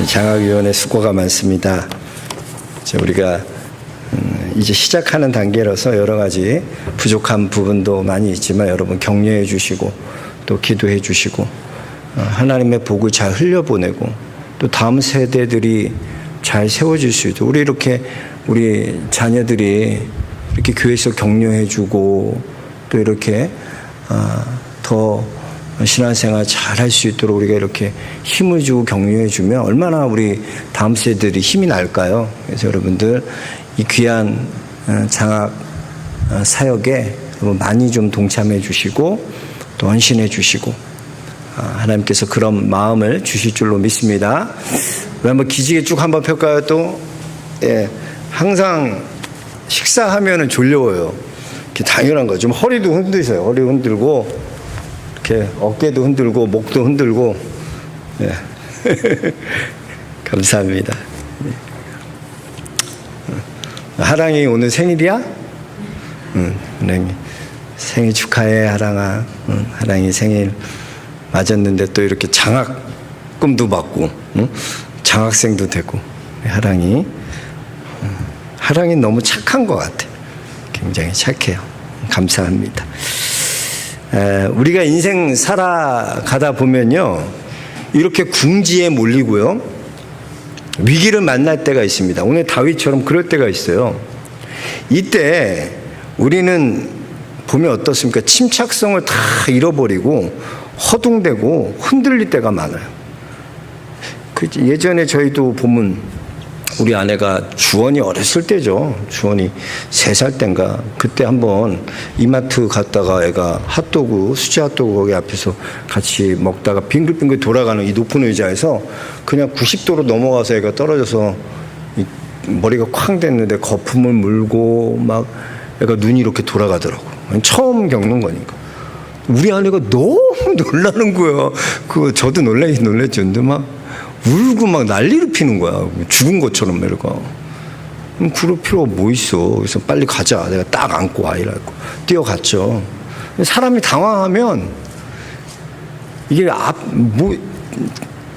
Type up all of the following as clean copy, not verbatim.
장학위원회 수고가 많습니다. 우리가 이제 시작하는 단계라서 여러 가지 부족한 부분도 많이 있지만 여러분 격려해 주시고 또 기도해 주시고 하나님의 복을 잘 흘려보내고 또 다음 세대들이 잘 세워질 수 있도록 우리 자녀들이 이렇게 교회에서 격려해 주고 또 이렇게 더 신앙생활 잘 할 수 있도록 우리가 이렇게 힘을 주고 격려해 주면 얼마나 우리 다음 세대들이 힘이 날까요? 그래서 여러분들 이 귀한 장학 사역에 많이 좀 동참해 주시고 또 헌신해 주시고 하나님께서 그런 마음을 주실 줄로 믿습니다. 우리 한번 기지개 쭉 한번 펼까요? 또 항상 식사하면은 졸려워요. 당연한 거죠. 좀 허리도 흔드세요. 허리 흔들고 이렇게 어깨도 흔들고 목도 흔들고. 감사합니다. 하랑이 오늘 생일이야? 하랑이 생일 축하해 하랑아. 하랑이 생일 맞았는데 또 이렇게 장학금도 받고 장학생도 되고. 하랑이 너무 착한 것 같아. 굉장히 착해요. 감사합니다. 우리가 인생 살아가다 보면요 이렇게 궁지에 몰리고요 위기를 만날 때가 있습니다. 오늘 다윗처럼 그럴 때가 있어요. 이때 우리는 보면 어떻습니까? 침착성을 다 잃어버리고 허둥대고 흔들릴 때가 많아요. 예전에 저희도 보면 우리 아내가 주원이 어렸을 때죠. 주원이 3살 땐가 그때 한번 이마트 갔다가 애가 핫도그 수제 핫도그 거기 앞에서 같이 먹다가 빙글빙글 돌아가는 이 높은 의자에서 그냥 90도로 넘어가서 애가 떨어져서 머리가 쾅 됐는데 거품을 물고 막 애가 눈이 이렇게 돌아가더라고. 처음 겪는 거니까. 우리 아내가 너무 놀라는 거야. 저도 놀랬죠. 근데 막 울고 막 난리를 피는 거야. 죽은 것처럼 내려가. 그럴 필요가 뭐 있어. 그래서 빨리 가자. 내가 딱 안고 아이를 안고 뛰어갔죠. 사람이 당황하면 이게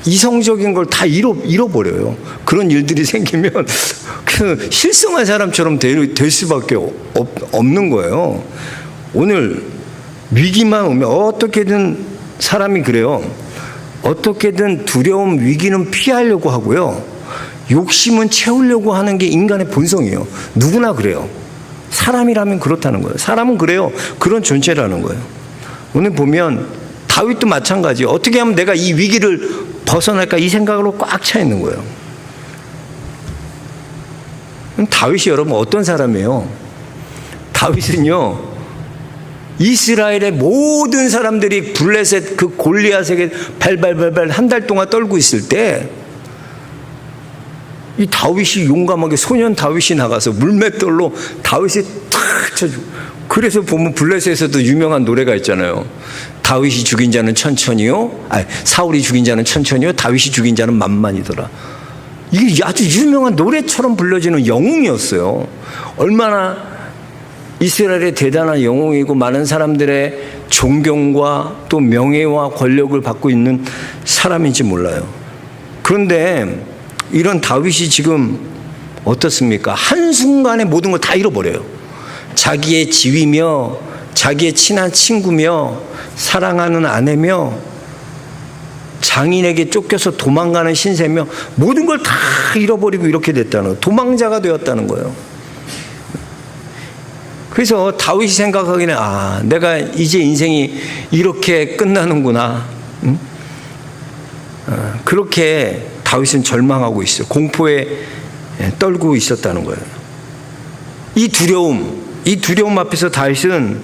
이성적인 걸 다 잃어버려요. 그런 일들이 생기면 실성한 사람처럼 될 수밖에 없는 거예요. 오늘 위기만 오면 어떻게든 사람이 그래요. 어떻게든 두려움, 위기는 피하려고 하고요. 욕심은 채우려고 하는 게 인간의 본성이에요. 누구나 그래요. 사람이라면 그렇다는 거예요. 사람은 그래요. 그런 존재라는 거예요. 오늘 보면 다윗도 마찬가지예요. 어떻게 하면 내가 이 위기를 벗어날까 이 생각으로 꽉 차 있는 거예요. 다윗이 여러분 어떤 사람이에요? 다윗은요. 이스라엘의 모든 사람들이 블레셋 그 골리앗에게 발발발발 한 달 동안 떨고 있을 때 이 다윗이 용감하게 소년 다윗이 나가서 물맷돌로 다윗이 탁 쳐주고 그래서 보면 블레셋에서도 유명한 노래가 있잖아요. 다윗이 죽인 자는 천천히요. 사울이 죽인 자는 천천히요. 다윗이 죽인 자는 만만이더라. 이게 아주 유명한 노래처럼 불려지는 영웅이었어요. 얼마나 이스라엘의 대단한 영웅이고 많은 사람들의 존경과 또 명예와 권력을 받고 있는 사람인지 몰라요. 그런데 이런 다윗이 지금 어떻습니까? 한순간에 모든 걸 다 잃어버려요. 자기의 지위며 자기의 친한 친구며 사랑하는 아내며 장인에게 쫓겨서 도망가는 신세며 모든 걸 다 잃어버리고 이렇게 됐다는 거예요. 도망자가 되었다는 거예요. 그래서 다윗이 생각하기는 내가 이제 인생이 이렇게 끝나는구나. 그렇게 다윗은 절망하고 있어요. 공포에 떨고 있었다는 거예요. 이 두려움 앞에서 다윗은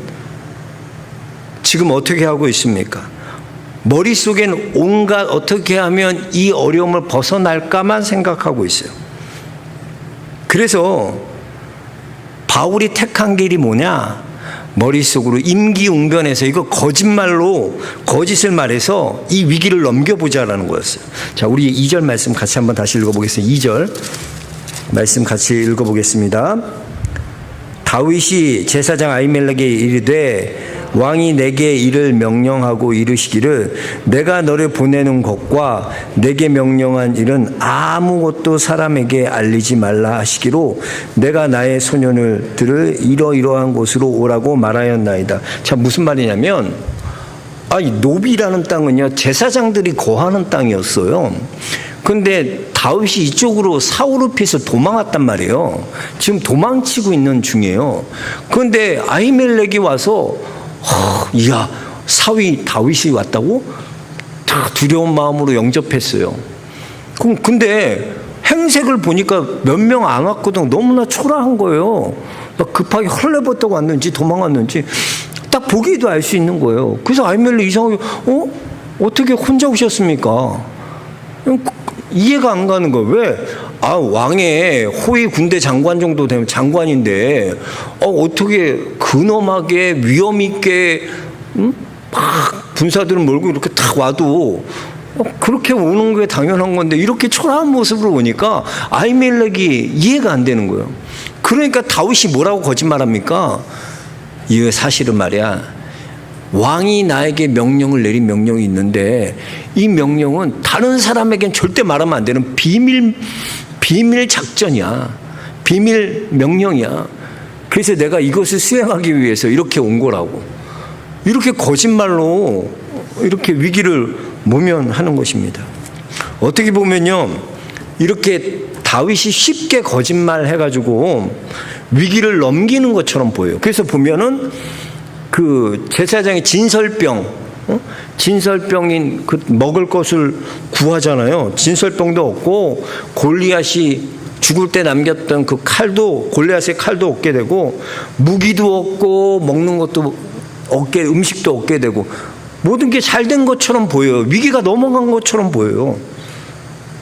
지금 어떻게 하고 있습니까? 머릿속엔 온갖 어떻게 하면 이 어려움을 벗어날까만 생각하고 있어요. 그래서 바울이 택한 길이 뭐냐? 머릿속으로 임기응변해서 이거 거짓을 말해서 이 위기를 넘겨보자라는 거였어요. 자, 우리 2절 말씀 같이 한번 다시 읽어보겠습니다. 2절 말씀 같이 읽어보겠습니다. 다윗이 제사장 아히멜렉에게 이르되 왕이 내게 이를 명령하고 이르시기를 내가 너를 보내는 것과 내게 명령한 일은 아무것도 사람에게 알리지 말라 하시기로 내가 나의 소년들을 이러이러한 곳으로 오라고 말하였나이다. 자, 무슨 말이냐면 이 노비라는 땅은요 제사장들이 거하는 땅이었어요. 근데 다윗이 이쪽으로 사울을 피해서 도망왔단 말이에요. 지금 도망치고 있는 중이에요. 그런데 아히멜렉이 와서 이야 사위 다윗이 왔다고 다 두려운 마음으로 영접했어요. 근데 행색을 보니까 몇 명 안 왔거든. 너무나 초라한 거예요. 급하게 헐레벌떡 왔는지 도망왔는지 딱 보기도 알 수 있는 거예요. 그래서 아히멜렉 이상하게 어떻게 혼자 오셨습니까? 이해가 안 가는 거예요. 왜? 왕의 호위 군대 장관 정도 되면 장관인데 어떻게 근엄하게 위험 있게 막 군사들은 몰고 이렇게 탁 와도 그렇게 오는 게 당연한 건데 이렇게 초라한 모습으로 오니까 아히멜렉이 이해가 안 되는 거예요. 그러니까 다윗이 뭐라고 거짓말합니까? 이게 사실은 말이야, 왕이 나에게 명령을 내린 명령이 있는데 이 명령은 다른 사람에겐 절대 말하면 안 되는 비밀 작전이야. 비밀 명령이야. 그래서 내가 이것을 수행하기 위해서 이렇게 온 거라고. 이렇게 거짓말로 이렇게 위기를 모면하는 것입니다. 어떻게 보면요, 이렇게 다윗이 쉽게 거짓말해가지고 위기를 넘기는 것처럼 보여요. 그래서 보면은 그 제사장이 진설병인 그 먹을 것을 구하잖아요. 진설병도 없고 골리앗이 죽을 때 남겼던 그 칼도, 골리앗의 칼도 얻게 되고 무기도 없고 먹는 것도 음식도 얻게 되고 모든 게 잘 된 것처럼 보여요. 위기가 넘어간 것처럼 보여요.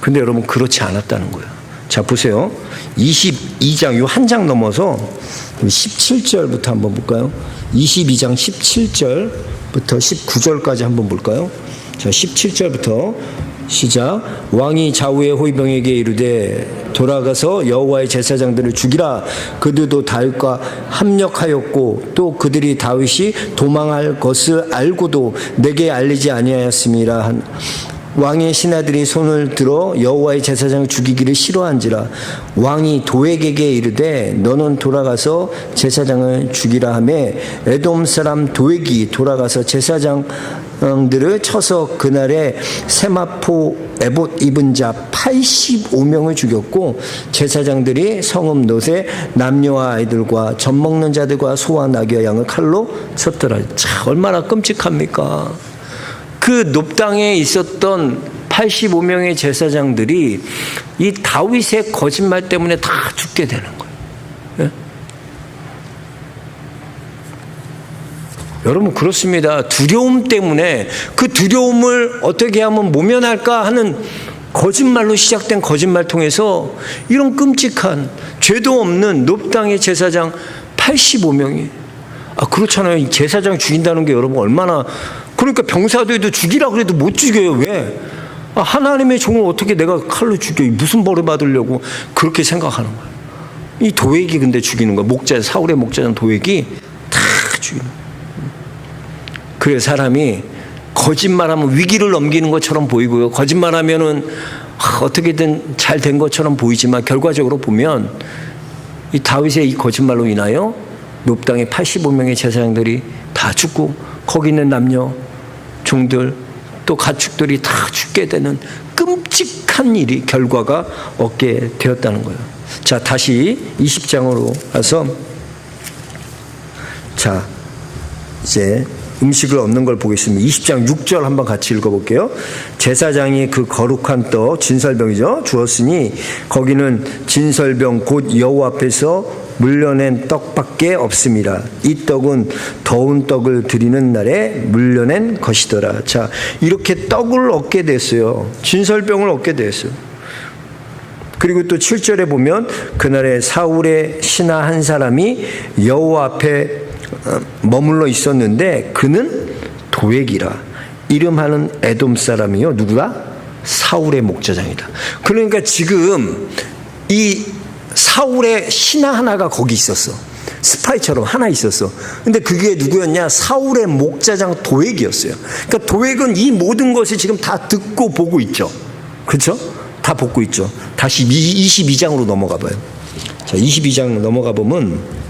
근데 여러분 그렇지 않았다는 거예요. 자, 보세요. 22장, 요 한 장 넘어서 17절부터 한번 볼까요? 22장 17절부터 19절까지 한번 볼까요? 자, 17절부터 시작. 왕이 좌우의 호위병에게 이르되 돌아가서 여호와의 제사장들을 죽이라. 그들도 다윗과 합력하였고 또 그들이 다윗이 도망할 것을 알고도 내게 알리지 아니하였음이라. 왕의 신하들이 손을 들어 여호와의 제사장을 죽이기를 싫어한지라. 왕이 도액에게 이르되 너는 돌아가서 제사장을 죽이라 하매 에돔 사람 도액이 돌아가서 제사장들을 쳐서 그날에 세마포 에봇 입은 자 85명을 죽였고 제사장들이 성읍 롯에 남녀와 아이들과 젖 먹는 자들과 소와 나귀와 양을 칼로 쳤더라. 참 얼마나 끔찍합니까? 그 놋땅에 있었던 85명의 제사장들이 이 다윗의 거짓말 때문에 다 죽게 되는 거예요. 예? 여러분 그렇습니다. 두려움 때문에 그 두려움을 어떻게 하면 모면할까 하는 거짓말로 시작된 거짓말 통해서 이런 끔찍한 죄도 없는 놋땅의 제사장 85명이 그렇잖아요. 제사장 죽인다는 게 여러분 얼마나, 그러니까 병사들도 죽이라 그래도 못 죽여요. 왜? 하나님의 종을 어떻게 내가 칼로 죽여? 무슨 벌을 받으려고 그렇게 생각하는 거예요. 이 도액이 근데 죽이는 거예요. 사울의 목자는 도액이 다 죽이는 거예요. 그래서 사람이 거짓말하면 위기를 넘기는 것처럼 보이고요. 거짓말하면은 어떻게든 잘 된 것처럼 보이지만 결과적으로 보면 이 다윗의 이 거짓말로 인하여 욥당의 85명의 제사장들이 다 죽고 거기 있는 남녀, 종들, 또 가축들이 다 죽게 되는 끔찍한 일이 결과가 얻게 되었다는 거예요. 자, 다시 20장으로 와서 자, 이제 음식을 얻는 걸 보겠습니다. 20장 6절 한번 같이 읽어볼게요. 제사장이 그 거룩한 떡, 진설병이죠, 주었으니 거기는 진설병 곧 여호와 앞에서 물려낸 떡밖에 없습니다. 이 떡은 더운 떡을 드리는 날에 물려낸 것이더라. 자, 이렇게 떡을 얻게 됐어요. 진설병을 얻게 됐어요. 그리고 또 7절에 보면 그날에 사울의 신하 한 사람이 여호와 앞에 머물러 있었는데 그는 도액이라. 이름하는 에돔 사람이요. 누구다? 사울의 목자장이다. 그러니까 지금 이 사울의 신하 하나가 거기 있었어. 스파이처럼 하나 있었어. 근데 그게 누구였냐? 사울의 목자장 도액이었어요. 그러니까 도액은 이 모든 것을 지금 다 듣고 보고 있죠. 그렇죠? 다 보고 있죠. 다시 22장으로 넘어가 봐요. 자, 22장 넘어가 보면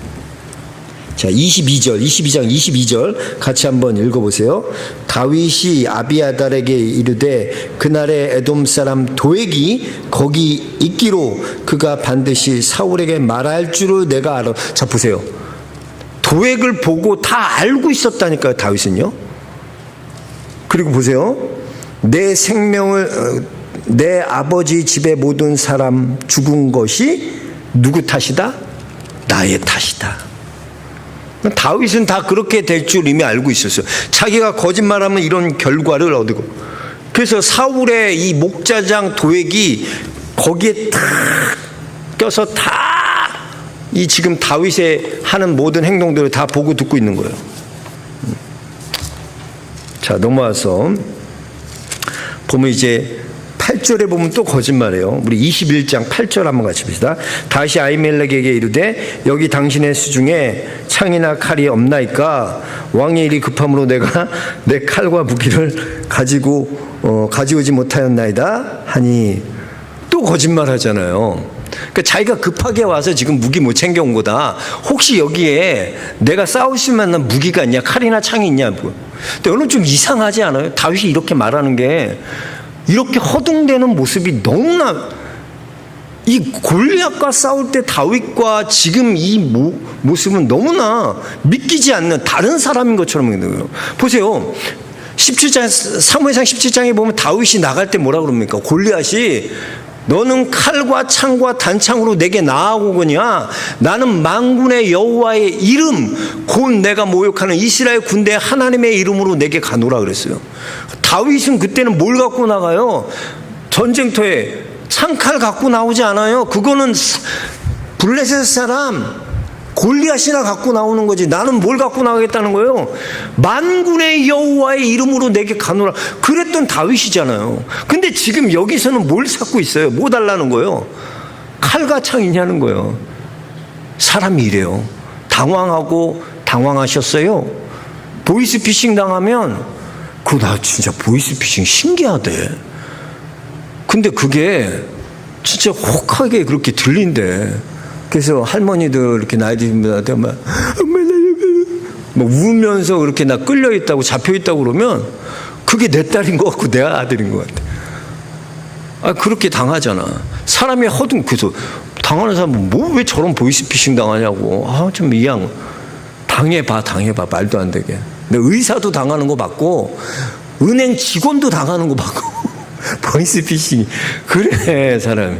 자, 22장 22절 같이 한번 읽어보세요. 다윗이 아비아달에게 이르되 그날에 에돔 사람 도액이 거기 있기로 그가 반드시 사울에게 말할 줄을 내가 알아. 자, 보세요. 도액을 보고 다 알고 있었다니까요, 다윗은요. 그리고 보세요. 내 생명을 내 아버지 집의 모든 사람 죽은 것이 누구 탓이다? 나의 탓이다. 다윗은 다 그렇게 될 줄 이미 알고 있었어요. 자기가 거짓말하면 이런 결과를 얻고. 그래서 사울의 이 목자장 도액이 거기에 탁 껴서 다 이 지금 다윗의 하는 모든 행동들을 다 보고 듣고 있는 거예요. 자, 넘어와서 보면 이제 8절에 보면 또 거짓말이에요. 우리 21장 8절 한번 같이 봅시다. 다시 아히멜렉에게 이르되 여기 당신의 수중에 창이나 칼이 없나이까? 왕의 일이 급함으로 내가 내 칼과 무기를 가져오지 못하였나이다 하니 또 거짓말하잖아요. 그러니까 자기가 급하게 와서 지금 무기 못 챙겨온 거다. 혹시 여기에 내가 싸울 수 있는 무기가 있냐? 칼이나 창이 있냐고. 근데 오늘 좀 이상하지 않아요? 다윗이 이렇게 말하는 게 이렇게 허둥대는 모습이 너무나 이 골리앗과 싸울 때 다윗과 지금 이 모습은 너무나 믿기지 않는 다른 사람인 것처럼 보여요. 보세요. 17장 사무엘상 17장에 보면 다윗이 나갈 때 뭐라 그럽니까? 골리앗이 너는 칼과 창과 단창으로 내게 나아오거냐? 나는 만군의 여호와의 이름 곧 내가 모욕하는 이스라엘 군대 하나님의 이름으로 내게 가노라 그랬어요. 다윗은 그때는 뭘 갖고 나가요? 전쟁터에 창칼 갖고 나오지 않아요. 그거는 블레셋 사람 골리앗이나 갖고 나오는 거지. 나는 뭘 갖고 나가겠다는 거예요? 만군의 여호와의 이름으로 내게 가노라. 그랬던 다윗이잖아요. 근데 지금 여기서는 뭘 찾고 있어요? 뭐 달라는 거예요? 칼과 창이냐는 거예요. 사람이 이래요. 당황하고 당황하셨어요. 보이스피싱 당하면 나 진짜 보이스피싱 신기하대. 근데 그게 진짜 혹하게 그렇게 들린대. 그래서 할머니들 이렇게 나이 드신 분한테 막 울면서 그렇게 나 끌려 있다고 잡혀 있다고 그러면 그게 내 딸인 것 같고 내 아들인 것 같아. 그렇게 당하잖아. 사람이 그래서 당하는 사람은 왜 저런 보이스피싱 당하냐고. 좀 이양 당해봐 말도 안 되게. 근데 의사도 당하는 거 봤고 은행 직원도 당하는 거 봤고 보이스피싱 그래 사람이.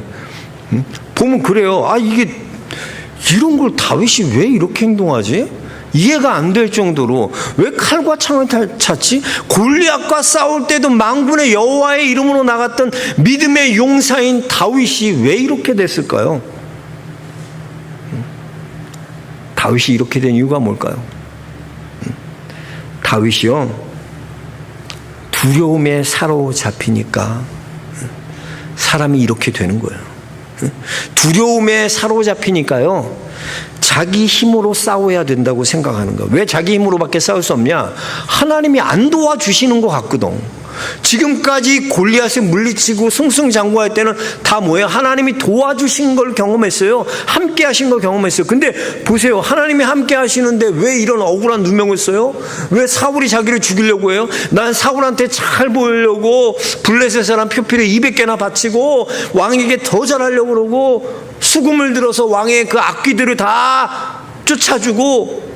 보면 그래요. 이게 이런 걸 다윗이 왜 이렇게 행동하지? 이해가 안 될 정도로 왜 칼과 창을 찾지? 골리앗과 싸울 때도 만군의 여호와의 이름으로 나갔던 믿음의 용사인 다윗이 왜 이렇게 됐을까요? 다윗이 이렇게 된 이유가 뭘까요? 다윗이요, 두려움에 사로잡히니까 사람이 이렇게 되는 거예요. 두려움에 사로잡히니까요, 자기 힘으로 싸워야 된다고 생각하는 거예요. 왜 자기 힘으로밖에 싸울 수 없냐? 하나님이 안 도와주시는 것 같거든. 지금까지 골리앗을 물리치고 승승장구할 때는 다 뭐예요? 하나님이 도와주신 걸 경험했어요. 함께 하신 걸 경험했어요. 근데 보세요. 하나님이 함께 하시는데 왜 이런 억울한 누명을 써요? 왜 사울이 자기를 죽이려고 해요? 난 사울한테 잘 보이려고 블레셋 사람 표피를 200개나 바치고 왕에게 더 잘하려고 그러고 수금을 들어서 왕의 그 악귀들을 다 쫓아주고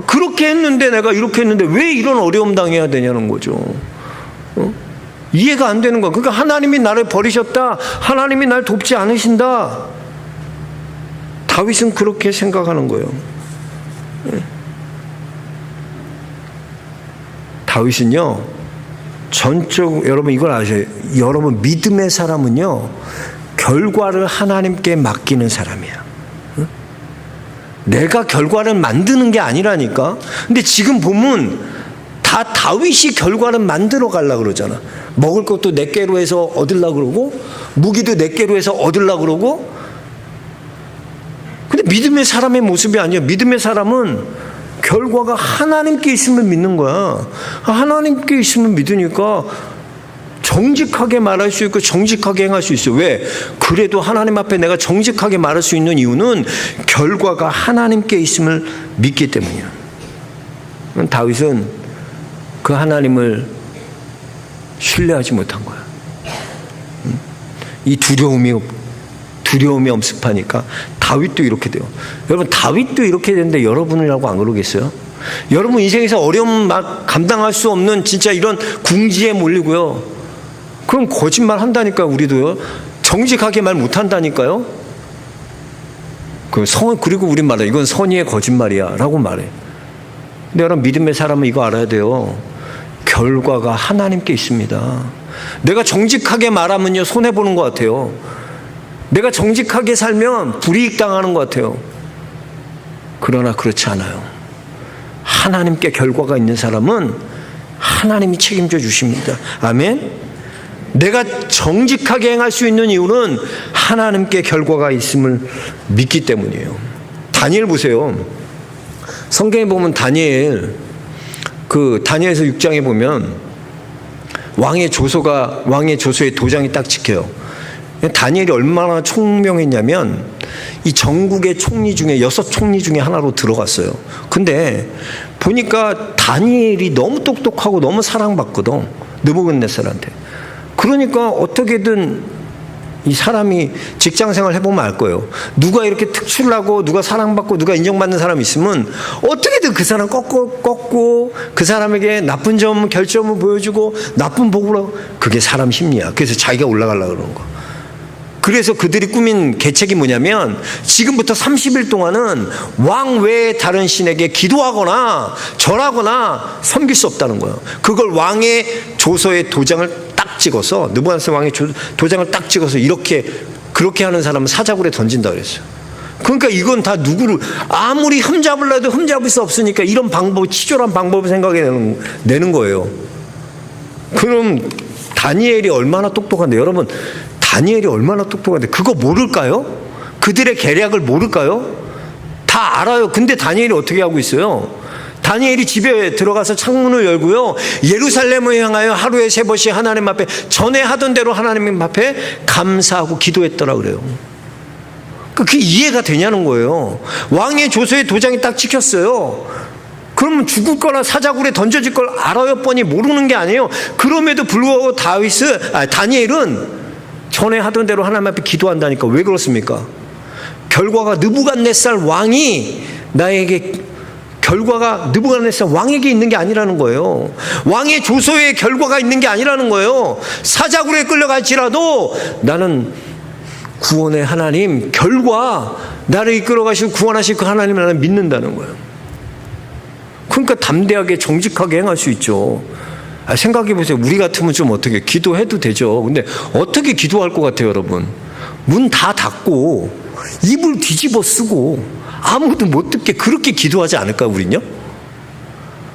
그렇게 했는데 내가 이렇게 했는데 왜 이런 어려움 당해야 되냐는 거죠. 이해가 안 되는 거야. 그러니까 하나님이 나를 버리셨다. 하나님이 날 돕지 않으신다. 다윗은 그렇게 생각하는 거예요. 다윗은요, 여러분 이걸 아셔요. 여러분 믿음의 사람은요, 결과를 하나님께 맡기는 사람이야. 내가 결과를 만드는 게 아니라니까. 근데 지금 보면 다 다윗이 결과를 만들어 가려고 그러잖아. 먹을 것도 내 개로 해서 얻으려고 그러고 무기도 내 개로 해서 얻으려고 그러고. 근데 믿음의 사람의 모습이 아니에요. 믿음의 사람은 결과가 하나님께 있음을 믿는 거야. 하나님께 있음을 믿으니까 정직하게 말할 수 있고 정직하게 행할 수 있어요. 왜? 그래도 하나님 앞에 내가 정직하게 말할 수 있는 이유는 결과가 하나님께 있음을 믿기 때문이야. 다윗은 그 하나님을 신뢰하지 못한 거야. 이 두려움이 엄습하니까 다윗도 이렇게 돼요. 여러분, 다윗도 이렇게 되는데 여러분이라고 안 그러겠어요? 여러분 인생에서 어려움 막 감당할 수 없는 진짜 이런 궁지에 몰리고요. 그럼 거짓말 한다니까요. 우리도요. 정직하게 말 못한다니까요. 그리고 우리 말해, 이건 선의의 거짓말이야 라고 말해. 근데 여러분, 믿음의 사람은 이거 알아야 돼요. 결과가 하나님께 있습니다. 내가 정직하게 말하면요, 손해보는 것 같아요. 내가 정직하게 살면 불이익 당하는 것 같아요. 그러나 그렇지 않아요. 하나님께 결과가 있는 사람은 하나님이 책임져 주십니다. 아멘. 내가 정직하게 행할 수 있는 이유는 하나님께 결과가 있음을 믿기 때문이에요. 다니엘 보세요. 성경에 보면 다니엘에서 6장에 보면 왕의 조서의 도장이 딱 찍혀요. 다니엘이 얼마나 총명했냐면 이 전국의 총리 중에 6총리 중에 하나로 들어갔어요. 근데 보니까 다니엘이 너무 똑똑하고 너무 사랑받거든, 느부갓네살한테. 그러니까 어떻게든 이 사람이 직장생활 해보면 알 거예요. 누가 이렇게 특출나고 누가 사랑받고 누가 인정받는 사람이 있으면 어떻게든 그 사람 꺾고 그 사람에게 나쁜 점, 결점을 보여주고 나쁜 보고를 하고, 그게 사람 심리야. 그래서 자기가 올라가려고 그러는 거. 그래서 그들이 꾸민 계책이 뭐냐면 지금부터 30일 동안은 왕 외에 다른 신에게 기도하거나 절하거나 섬길 수 없다는 거예요. 그걸 왕의 조서에 도장을 딱 찍어서, 느부갓네살 왕의 도장을 딱 찍어서 그렇게 하는 사람은 사자굴에 던진다 그랬어요. 그러니까 이건 다 누구를 아무리 흠잡으려 해도 흠잡을 수 없으니까 이런 치졸한 방법을 생각해내는 거예요. 그럼 다니엘이 얼마나 똑똑한데, 여러분, 다니엘이 얼마나 똑똑한데 그거 모를까요? 그들의 계략을 모를까요? 다 알아요. 근데 다니엘이 어떻게 하고 있어요? 다니엘이 집에 들어가서 창문을 열고요, 예루살렘을 향하여 하루에 3번씩 하나님 앞에 전에 하던 대로 하나님 앞에 감사하고 기도했더라 그래요. 그게 이해가 되냐는 거예요. 왕의 조서에 도장이 딱 찍혔어요. 그러면 죽을 거나 사자굴에 던져질 걸 알아요, 뻔히 모르는 게 아니에요. 그럼에도 불구하고 다니엘은 전에 하던 대로 하나님 앞에 기도한다니까. 왜 그렇습니까? 결과가 느부갓네살 왕이 결과가 느부갓네살 왕에게 있는 게 아니라는 거예요. 왕의 조서에 결과가 있는 게 아니라는 거예요. 사자굴에 끌려갈지라도 나는 구원의 하나님, 결과, 나를 이끌어 가시고 구원하실 그 하나님을 나는 믿는다는 거예요. 그러니까 담대하게 정직하게 행할 수 있죠. 생각해 보세요. 우리 같으면 좀 어떻게 기도해도 되죠. 근데 어떻게 기도할 것 같아요, 여러분? 문 다 닫고 입을 뒤집어 쓰고 아무도 못 듣게 그렇게 기도하지 않을까, 우린요?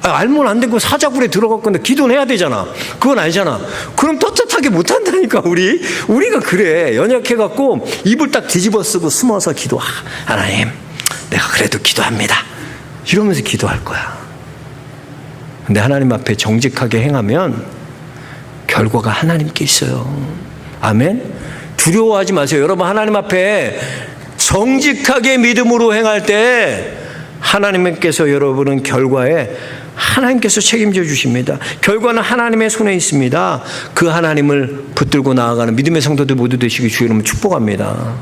알면 안 되고 사자굴에 들어갈 건데 기도는 해야 되잖아. 그건 알잖아. 그럼 떳떳하게 못 한다니까. 우리가 그래. 연약해갖고 입을 딱 뒤집어 쓰고 숨어서 기도. 하나님, 내가 그래도 기도합니다. 이러면서 기도할 거야. 근데 하나님 앞에 정직하게 행하면 결과가 하나님께 있어요. 아멘? 두려워하지 마세요. 여러분, 하나님 앞에 정직하게 믿음으로 행할 때 하나님께서 여러분은 결과에 하나님께서 책임져 주십니다. 결과는 하나님의 손에 있습니다. 그 하나님을 붙들고 나아가는 믿음의 성도들 모두 되시기 주의 이름으로 축복합니다.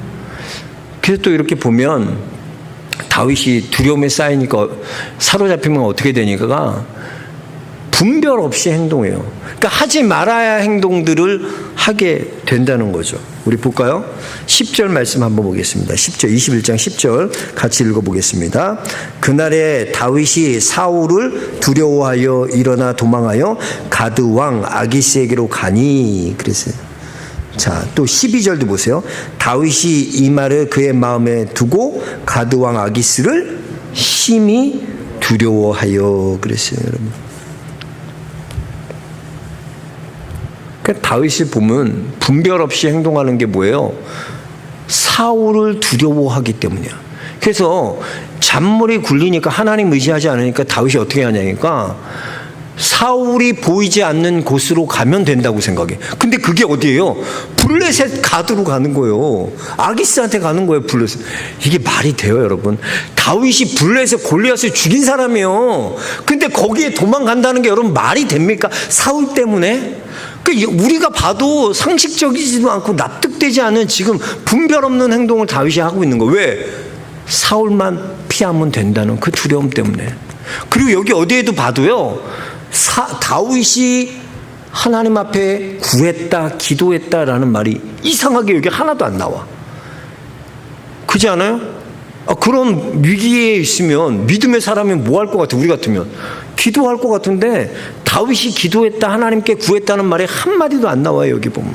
그래서 또 이렇게 보면 다윗이 두려움에 쌓이니까, 사로잡히면 어떻게 되니까 분별 없이 행동해요. 그러니까 하지 말아야 할 행동들을 하게 된다는 거죠. 우리 볼까요? 10절 말씀 한번 보겠습니다. 10절, 21장 10절 같이 읽어보겠습니다. 그날에 다윗이 사울을 두려워하여 일어나 도망하여 가드 왕 아기스에게로 가니 그랬어요. 자, 또 12절도 보세요. 다윗이 이 말을 그의 마음에 두고 가드 왕 아기스를 심히 두려워하여 그랬어요, 여러분. 그러니까 다윗을 보면 분별 없이 행동하는 게 뭐예요? 사울을 두려워하기 때문이야. 그래서 잔머리 굴리니까 하나님 의지하지 않으니까 다윗이 어떻게 하냐니까 사울이 보이지 않는 곳으로 가면 된다고 생각해. 근데 그게 어디예요? 블레셋 가드로 가는 거예요. 아기스한테 가는 거예요. 블레셋. 이게 말이 돼요, 여러분? 다윗이 블레셋 골리앗을 죽인 사람이에요. 근데 거기에 도망간다는 게 여러분 말이 됩니까? 사울 때문에? 우리가 봐도 상식적이지도 않고 납득되지 않은 지금 분별 없는 행동을 다윗이 하고 있는 거예요. 왜? 사울만 피하면 된다는 그 두려움 때문에. 그리고 여기 어디에도 봐도요, 다윗이 하나님 앞에 구했다, 기도했다라는 말이 이상하게 여기 하나도 안 나와. 그렇지 않아요? 그런 위기에 있으면 믿음의 사람이 뭐 할 것 같아? 우리 같으면 기도할 것 같은데 다윗이 기도했다, 하나님께 구했다는 말이 한마디도 안 나와요. 여기 보면.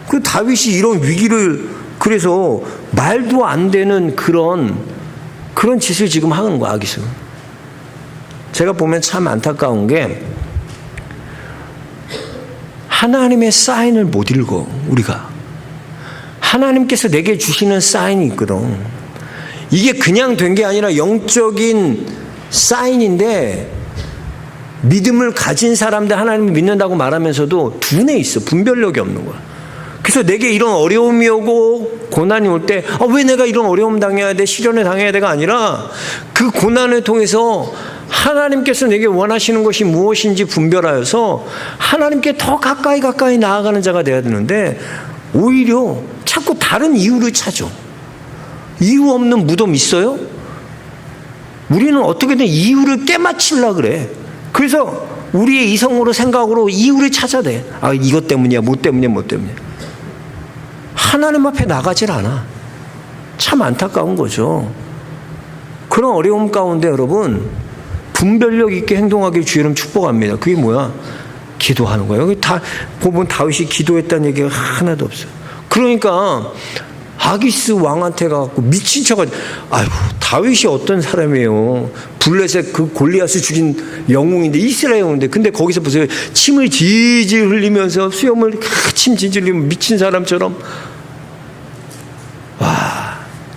그 다윗이 이런 위기를, 그래서 말도 안 되는 그런 짓을 지금 하는 거야, 아기스. 제가 보면 참 안타까운 게 하나님의 사인을 못 읽어. 우리가 하나님께서 내게 주시는 사인이 있거든. 이게 그냥 된 게 아니라 영적인 사인인데 믿음을 가진 사람들, 하나님을 믿는다고 말하면서도 둔해 있어. 분별력이 없는 거야. 그래서 내게 이런 어려움이 오고 고난이 올 때 왜 내가 이런 어려움 당해야 돼, 시련을 당해야 돼가 아니라 그 고난을 통해서 하나님께서 내게 원하시는 것이 무엇인지 분별하여서 하나님께 더 가까이 나아가는 자가 되어야 되는데 오히려 자꾸 다른 이유를 찾아. 이유 없는 무덤 있어요? 우리는 어떻게든 이유를 깨맞추려고 그래. 그래서 우리의 이성으로 생각으로 이유를 찾아내. 이것 때문이야, 뭐 때문이야. 하나님 앞에 나가질 않아. 참 안타까운 거죠. 그런 어려움 가운데 여러분 분별력 있게 행동하길 주의 이름 축복합니다. 그게 뭐야? 기도하는 거예요. 여기 다 보면 다윗이 기도했다는 얘기가 하나도 없어요. 그러니까 아기스 왕한테 가갖고 미친 척하지. 다윗이 어떤 사람이에요? 블레셋 그 골리앗을 죽인 영웅인데, 이스라엘 영웅인데, 근데 거기서 보세요. 침을 질질 흘리면서 수염을 침 질질 흘리면 미친 사람처럼.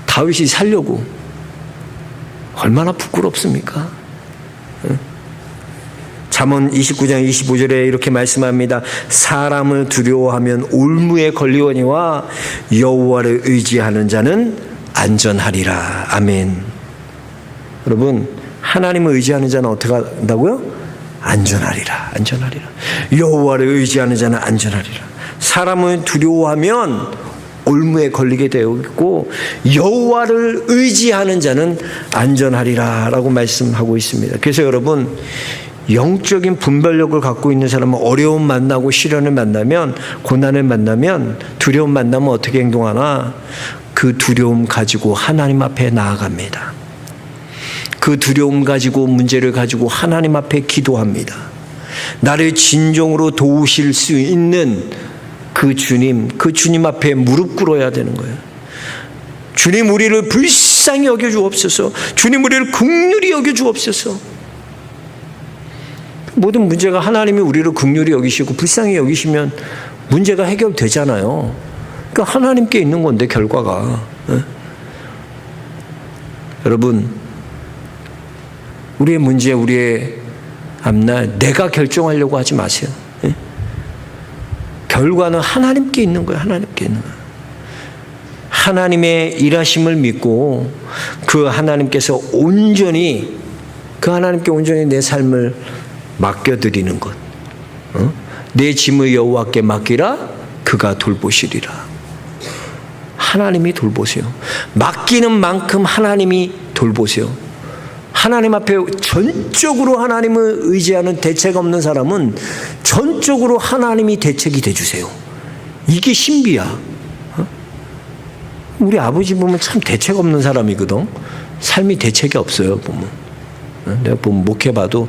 다윗이 살려고 얼마나 부끄럽습니까? 잠언 29장 25절에 이렇게 말씀합니다. 사람을 두려워하면 올무에 걸리거니와 여호와를 의지하는 자는 안전하리라. 아멘. 여러분, 하나님을 의지하는 자는 어떻게 한다고요? 안전하리라. 여호와를 의지하는 자는 안전하리라. 사람을 두려워하면 올무에 걸리게 되어 있고 여호와를 의지하는 자는 안전하리라 라고 말씀하고 있습니다. 그래서 여러분, 영적인 분별력을 갖고 있는 사람은 어려움 만나고 시련을 만나면, 고난을 만나면, 두려움 만나면 어떻게 행동하나? 그 두려움 가지고 하나님 앞에 나아갑니다. 그 두려움 가지고, 문제를 가지고 하나님 앞에 기도합니다. 나를 진정으로 도우실 수 있는 그 주님 앞에 무릎 꿇어야 되는 거예요. 주님, 우리를 불쌍히 여겨주옵소서. 주님, 우리를 긍휼히 여겨주옵소서. 모든 문제가 하나님이 우리를 긍휼히 여기시고 불쌍히 여기시면 문제가 해결되잖아요. 그러니까 하나님께 있는 건데, 결과가. 여러분, 우리의 문제, 우리의 앞날 내가 결정하려고 하지 마세요. 결과는 하나님께 있는 거예요. 하나님께 있는 거예요. 하나님의 일하심을 믿고 그 하나님께서 온전히, 그 하나님께 온전히 내 삶을 맡겨드리는 것. 내 짐을 여호와께 맡기라, 그가 돌보시리라. 하나님이 돌보세요. 맡기는 만큼 하나님이 돌보세요. 하나님 앞에 전적으로 하나님을 의지하는 대책 없는 사람은 전적으로 하나님이 대책이 돼주세요. 이게 신비야. 우리 아버지 보면 참 대책 없는 사람이거든. 삶이 대책이 없어요, 보면. 내가 보면 목회봐도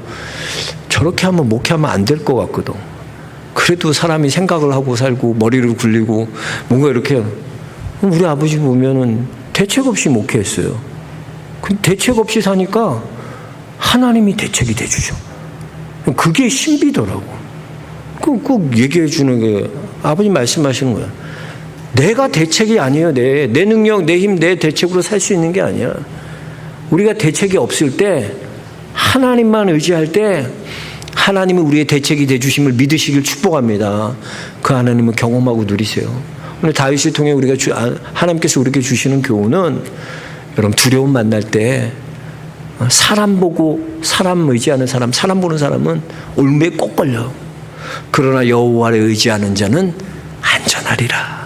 저렇게 하면 목회하면 안 될 것 같거든. 그래도 사람이 생각을 하고 살고 머리를 굴리고 뭔가 이렇게. 우리 아버지 보면은 대책 없이 목회했어요. 대책 없이 사니까 하나님이 대책이 돼주죠. 그게 신비더라고. 꼭 얘기해 주는 게 아버님 말씀하시는 거야. 내가 대책이 아니에요. 내 능력, 내 힘, 내 대책으로 살 수 있는 게 아니야. 우리가 대책이 없을 때 하나님만 의지할 때 하나님은 우리의 대책이 되주심을 믿으시길 축복합니다. 그 하나님을 경험하고 누리세요. 오늘 다윗을 통해 하나님께서 우리에게 주시는 교훈은 여러분 두려움 만날 때 사람 보고 사람 의지하는 사람, 사람 보는 사람은 올무에 꼭 걸려. 그러나 여호와를 의지하는 자는 안전하리라.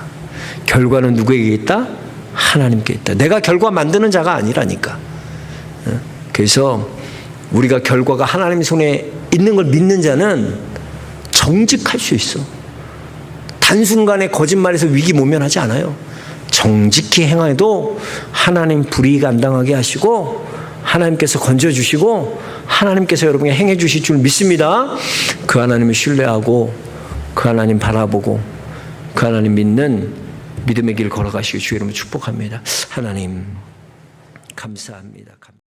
결과는 누구에게 있다? 하나님께 있다. 내가 결과 만드는 자가 아니라니까. 그래서 우리가 결과가 하나님 손에 있는 걸 믿는 자는 정직할 수 있어. 단순간에 거짓말에서 위기 모면하지 않아요. 정직히 행해도 하나님 불이익 안 당하게 하시고 하나님께서 건져주시고 하나님께서 여러분에게 행해 주실 줄 믿습니다. 그 하나님을 신뢰하고 그 하나님 바라보고 그 하나님 믿는 믿음의 길 걸어가시기 주의 이름으로 축복합니다. 하나님 감사합니다.